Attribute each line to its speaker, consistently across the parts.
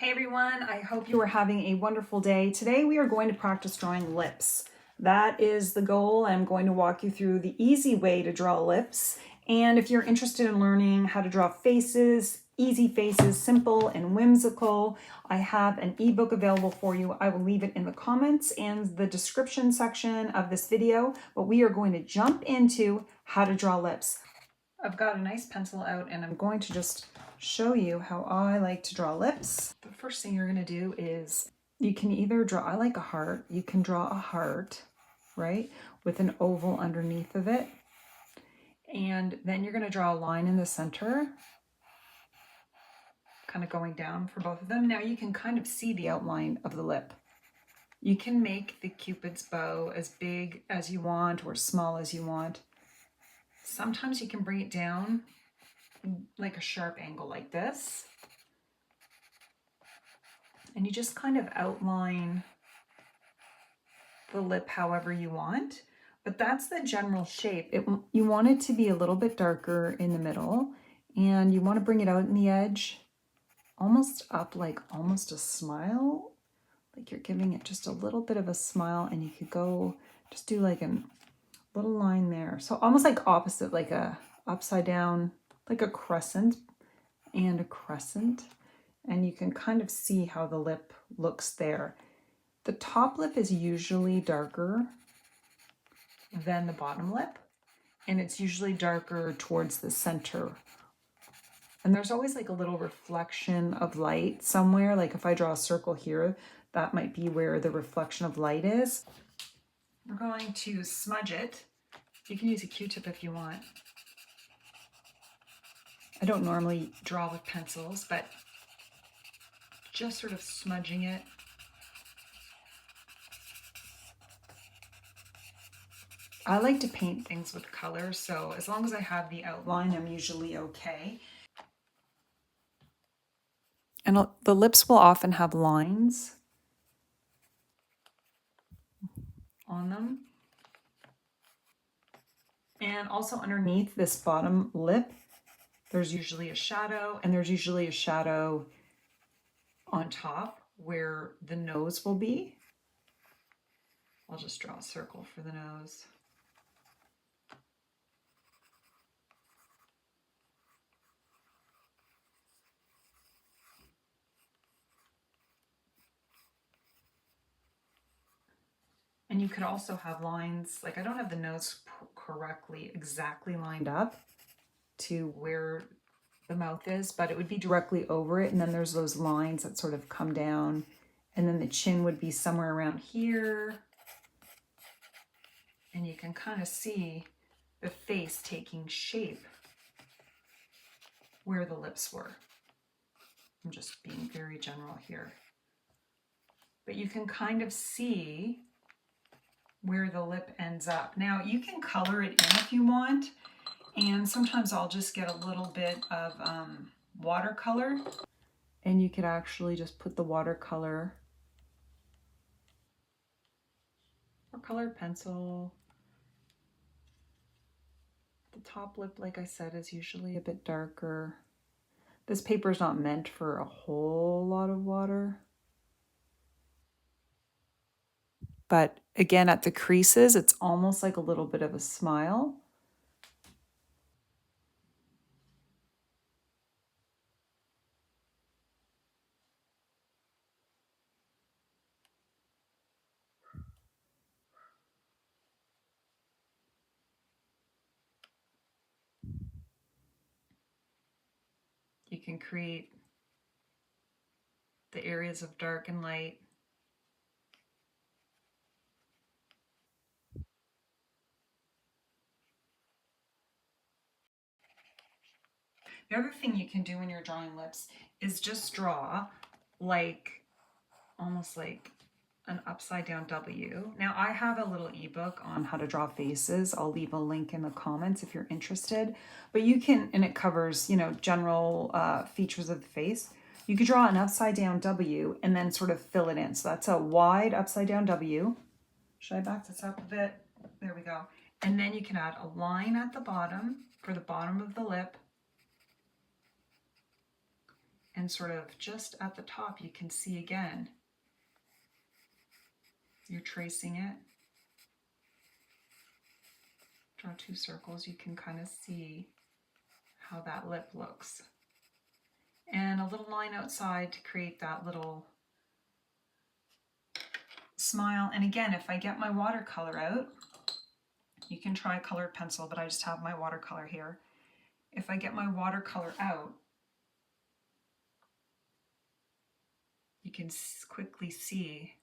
Speaker 1: Hey everyone, I hope you are having a wonderful day. Today we are going to practice drawing lips. That is the goal. I'm going to walk you through the easy way to draw lips. And if you're interested in learning how to draw faces, easy faces, simple and whimsical, I have an ebook available for you. I will leave it in the comments and the description section of this video, but we are going to jump into how to draw lips. I've got a nice pencil out and I'm going to just show you how I like to draw lips. The first thing you're going to do is you can either draw, I like a heart, you can draw a heart, right, with an oval underneath of it. And then you're going to draw a line in the center, kind of going down for both of them. Now you can kind of see the outline of the lip. You can make the Cupid's bow as big as you want or small as you want. Sometimes you can bring it down like a sharp angle like this. And you just kind of outline the lip however you want. But that's the general shape. You want it to be a little bit darker in the middle, and you want to bring it out in the edge, almost up like almost a smile, like you're giving it just a little bit of a smile, and you could go just do like a little line there. So almost like opposite, like a upside down, like a crescent and a crescent. And you can kind of see how the lip looks there. The top lip is usually darker than the bottom lip, and it's usually darker towards the center. And there's always like a little reflection of light somewhere. Like if I draw a circle here, that might be where the reflection of light is. We're going to smudge it. You can use a Q-tip if you want. I don't normally draw with pencils, but just sort of smudging it. I like to paint things with color, so as long as I have the outline, I'm usually okay. And the lips will often have lines on them. And also underneath this bottom lip, there's usually a shadow, and there's usually a shadow on top where the nose will be. I'll just draw a circle for the nose. And you could also have lines, like I don't have the nose correctly, exactly lined up to where the mouth is, but it would be directly over it. And then there's those lines that sort of come down. And then the chin would be somewhere around here. And you can kind of see the face taking shape where the lips were. I'm just being very general here. But you can kind of see where the lip ends up. Now you can color it in if you want, and sometimes I'll just get a little bit of watercolor, and you could actually just put the watercolor or colored pencil. The top lip, like I said, is usually a bit darker. This paper is not meant for a whole lot of water. But again, at the creases, it's almost like a little bit of a smile. You can create the areas of dark and light. The other thing you can do when you're drawing lips is just draw like almost like an upside down W. Now I have a little ebook on how to draw faces. I'll leave a link in the comments if you're interested, but you can, and it covers, you know, general features of the face. You could draw an upside down W and then sort of fill it in. So that's a wide upside down W. Should I back this up a bit? There we go. And then you can add a line at the bottom for the bottom of the lip. And sort of just at the top, you can see again, you're tracing it. Draw 2 circles, you can kind of see how that lip looks. And a little line outside to create that little smile. And again, if I get my watercolor out, you can try colored pencil, but I just have my watercolor here. If I get my watercolor out, you can quickly see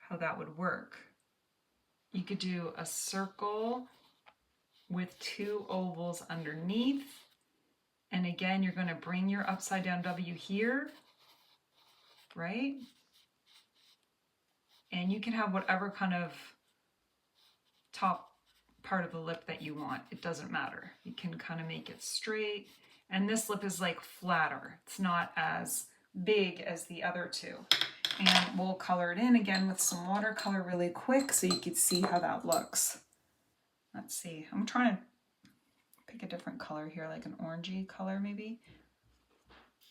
Speaker 1: how that would work. You could do a circle with 2 ovals underneath. And again, you're going to bring your upside down W here, right? And you can have whatever kind of top part of the lip that you want. It doesn't matter. You can kind of make it straight. And this lip is like flatter. It's not as big as the other 2. And we'll color it in again with some watercolor really quick so you can see how that looks. Let's see. I'm trying to pick a different color here, like an orangey color maybe.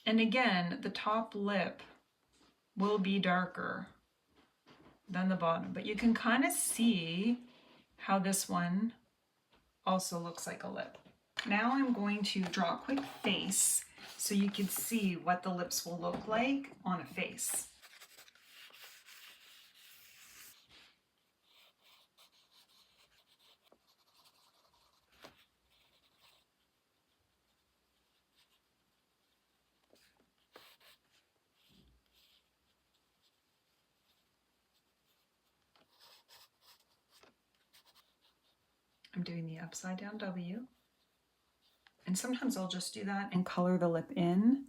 Speaker 1: And again, the top lip will be darker than the bottom, but you can kind of see how this one also looks like a lip. Now I'm going to draw a quick face so you can see what the lips will look like on a face. I'm doing the upside down W. And sometimes I'll just do that and color the lip in.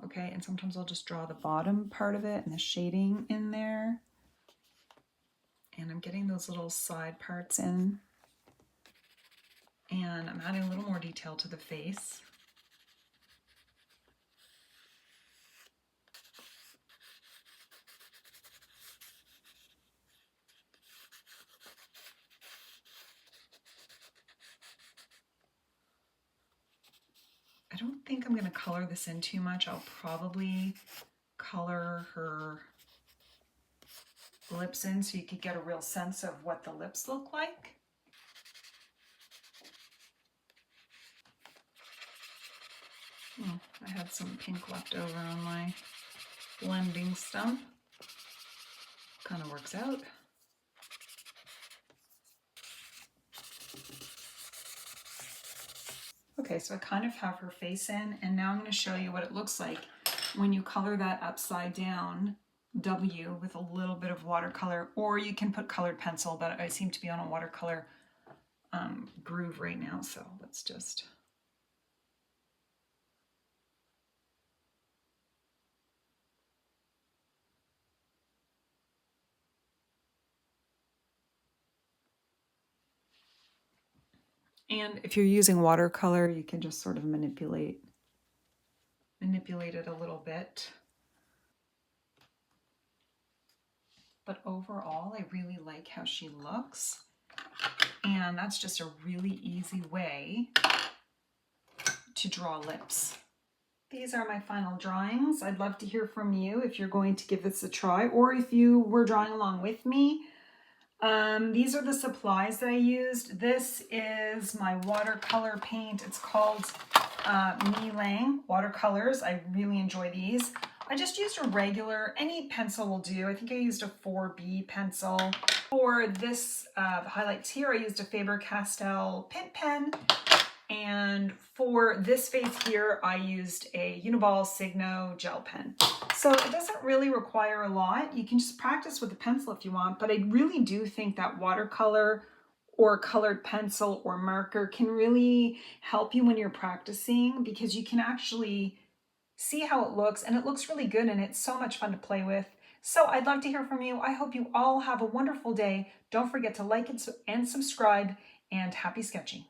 Speaker 1: Okay, and sometimes I'll just draw the bottom part of it and the shading in there. And I'm getting those little side parts in. And I'm adding a little more detail to the face. I don't think I'm going to color this in too much. I'll probably color her lips in so you could get a real sense of what the lips look like. Oh, I had some pink left over on my blending stump. Kind of works out. Okay, so I kind of have her face in, and now I'm going to show you what it looks like when you color that upside down W with a little bit of watercolor, or you can put colored pencil, but I seem to be on a watercolor groove right now, so let's just... And if you're using watercolor, you can just sort of manipulate it a little bit. But overall, I really like how she looks. And that's just a really easy way to draw lips. These are my final drawings. I'd love to hear from you if you're going to give this a try, or if you were drawing along with me. These are the supplies that I used. This is my watercolor paint. It's called Lang watercolors. I really enjoy these. I just used a regular, any pencil will do. I think I used a 4B pencil. For this highlights here, I used a Fabre Pitt pen. And for this face here, I used a Uniball Signo gel pen. So it doesn't really require a lot. You can just practice with a pencil if you want, but I really do think that watercolor or colored pencil or marker can really help you when you're practicing, because you can actually see how it looks, and it looks really good, and it's so much fun to play with. So I'd love to hear from you. I hope you all have a wonderful day. Don't forget to like and subscribe, and happy sketching.